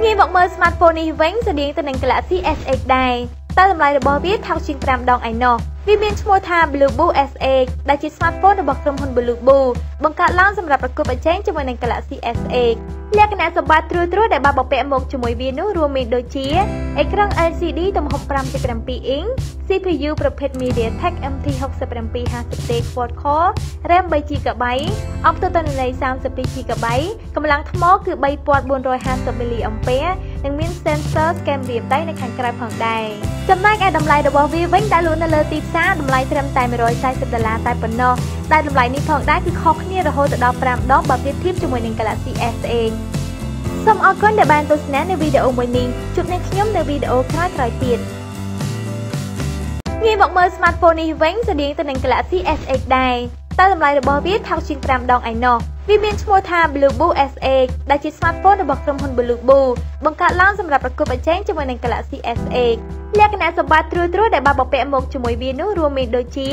ងាយមកមើល smartphone នេះវិញស្តៀងទៅនឹង Galaxy S8 ដែរតែតម្លៃរបស់វាថោកជាង5ដងឯណោះវាមានឈ្មោះថា Blueboo S8 ដែលជា smartphone របស់ក្រុមហ៊ុន Blueboo បង្កើតឡើងសម្រាប់ប្រកួតប្រជែងជាមួយនឹង Galaxy S8 លក្ខណៈសម្បត្តិត្រួសៗដែលបានបំពាក់មកជាមួយវានោះរួមមានដូចជាអេក្រង់ LCD ទំហំ 5.7 អ៊ីង CPU ប្រភេទ MediaTek MT6750T Quad Core RAM 3GB អបទស្សនីយ 32GB កម្លាំងថ្មគឺ 3450 mAh និងមាន sensor scan រៀមដៃនៅខាងក្រៅផងដែរចំណែកឯតម្លៃរបស់វាវិញដែលលក់នៅលើទីផ្សារតម្លៃត្រឹមតែ$140តែប៉ុណ្ណោះតែតម្លៃនេះផងដែរគឺខុសគ្នារហូតដល់5ដងបើប្រៀបធៀបជាមួយនឹង Galaxy S8 សូមអរគុណដែលបានទស្សនានៅវីដេអូមួយនេះជួបនឹងខ្ញុំនៅវីដេអូក្រោយៗទៀតងាយមកមើល smartphone នេះវិញស្តៀងទៅនឹង Galaxy S8 ដែរតែតម្លៃរបស់វាថោកជាង5ដងឯណោះវាមានឈ្មោះថា Blueboo S8 ដែលជា smartphone របស់ក្រុមហ៊ុន Blueboo បង្កើតឡើងសម្រាប់ប្រកួតប្រជែងជាមួយនឹង Galaxy S8 លក្ខណៈសម្បត្តិត្រួសៗដែលបានបំពាក់មកជាមួយវានោះរួមមានដូចជា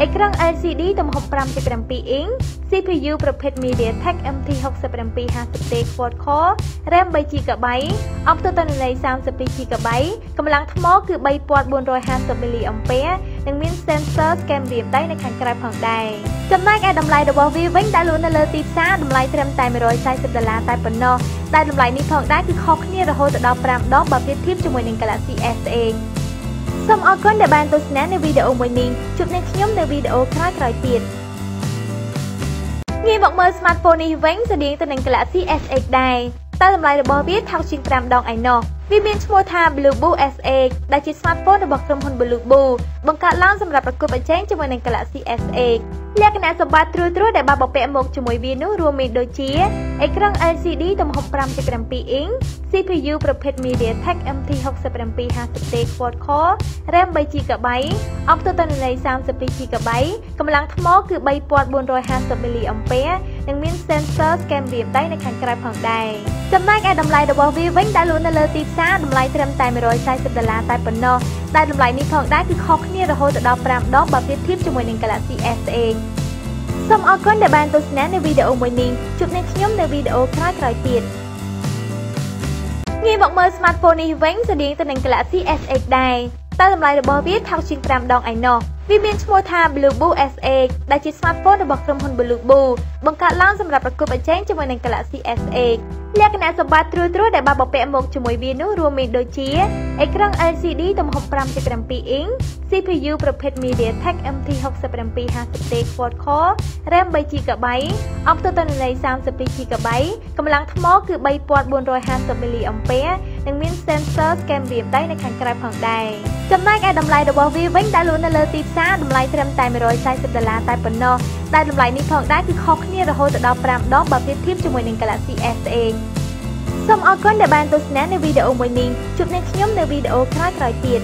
អេក្រង់ LCD ទំហំ 5.7 អ៊ីង CPU ប្រភេទ MediaTek MT6750T Quad Core RAM 3GB អបទស្សនីយ 32GB កម្លាំងថ្មគឺ 3450 mAh និងមាន sensor scan រៀមដៃនៅខាងក្រៅផងដែរចំណែកឯតម្លៃរបស់វាវិញដែលលក់នៅលើទីផ្សារតម្លៃត្រឹមតែ$140តែប៉ុណ្ណោះតែតម្លៃនេះផងដែរគឺខុសគ្នារហូតដល់5ដងបើប្រៀបធៀបជាមួយនឹង Galaxy S8 សូមអរគុណដែលបានទស្សនានៅវីដេអូមួយនេះជួបនឹងខ្ញុំនៅវីដេអូក្រោយៗទៀតងាយមកមើល smartphone នេះវិញស្តៀងទៅនឹង Galaxy S8 ដែរតែតម្លៃរបស់វាថោកជាង5ដងឯណោះវាមានឈ្មោះថា Blueboo S8 ដែលជា smartphone របស់ក្រុមហ៊ុន Blueboo បង្កើតឡើងសម្រាប់ប្រកួតប្រជែងជាមួយនឹង Galaxy S8 លក្ខណៈសម្បត្តិត្រួសៗដែលបានបំពាក់មកជាមួយវានោះរួមមានដូចជាអេក្រង់ LCD ទំហំ 5.7 អ៊ីង CPU ប្រភេទ MediaTek MT6750T Quad Core RAM 3GB អបទស្សនីយ 32GB កម្លាំងថ្មគឺ 3450 mAh និងមាន sensor scan រៀមដៃនៅខាងក្រៅផងដែរចំណែកឯតម្លៃរបស់វាវិញដែលលក់នៅលើទីផ្សារតម្លៃត្រឹមតែ$140តែប៉ុណ្ណោះតែតម្លៃនេះផងដែរគឺខុសគ្នារហូតដល់5ដងបើប្រៀបធៀបជាមួយនឹង Galaxy S8 សូមអរគុណដែលបានទស្សនានៅវីដេអូមួយនេះជួបនឹងខ្ញុំនៅវីដេអូក្រោយៗទៀតងាយមកមើល smartphone នេះវិញស្តៀងទៅនឹង Galaxy S8 ដែរតែតម្លៃរបស់វាថោកជាង5ដងឯណោះវាមានឈ្មោះថា Blueboo S8 ដែលជា smartphone របស់ក្រុមហ៊ុន Blueboo បង្កើតឡើងសម្រាប់ប្រកួតប្រជែងជាមួយនឹង Galaxy S8 លក្ខណៈសម្បត្តិត្រួសៗដែលបានបំពាក់មកជាមួយវានោះរួមមានដូចជាអេក្រង់ LCD ទំហំ 5.7 អ៊ីង CPU ប្រភេទ MediaTek MT6750T Quad Core RAM 3GB អបទស្សនីយ 32GB កម្លាំងថ្មគឺ 3450 mAh និងមាន sensor scan រៀមដៃនៅខាងក្រៅផងដែរចំណែកឯតម្លៃរបស់វាវិញដែលលក់នៅលើទីផ្សារតម្លៃត្រឹមតែ$140តែប៉ុណ្ណោះតែតម្លៃនេះផងដែរគឺខុសគ្នារហូតដល់5ដងបើប្រៀបធៀបជាមួយនឹង Galaxy S8 សូមអរគុណដែលបានទស្សនានៅវីដេអូក្រោយៗទៀតងាយមកមើល smartphone នេះវិញស្តៀងទៅនឹង Galaxy S8 ដែរតែតម្លៃរបស់វាថោកជាង5ដងឯណោះវាមានឈ្មោះថា Blueboo S8 ដែលជា smartphone របស់ក្រុមហ៊ុន Blueboo បង្កើតឡើងសម្រាប់ប្រកួតប្រជែងជាមួយនឹង Galaxy S8 លក្ខណៈសម្បត្តិត្រួសៗដែលបានបំពាក់មកជាមួយវានោះរួមមានដូចជាអេក្រង់ LCD ទំហំ 5.7 អ៊ីង CPU ប្រភេទ MediaTek MT6750T Quad Core RAM 3GB អបទស្សនីយ 32GB កម្លាំងថ្មគឺ 3450 mAh និងមាន sensor scan រៀមដៃនៅខាងក្រៅផងដែរចំណែកឯតម្លៃរបស់វាវិញដែលលក់នៅលើទីផ្សារតម្លៃត្រឹមតែ$140តែប៉ុណ្ណោះតែតម្លៃនេះផងដែរគឺខុសគ្នារហូតដល់5ដងបើប្រៀបធៀបជាមួយនឹង Galaxy S8 សូមអរគុណដែលបានទស្សនានៅវីដេអូមួយនេះជួបនឹងខ្ញុំនៅវីដេអូក្រោយៗទៀត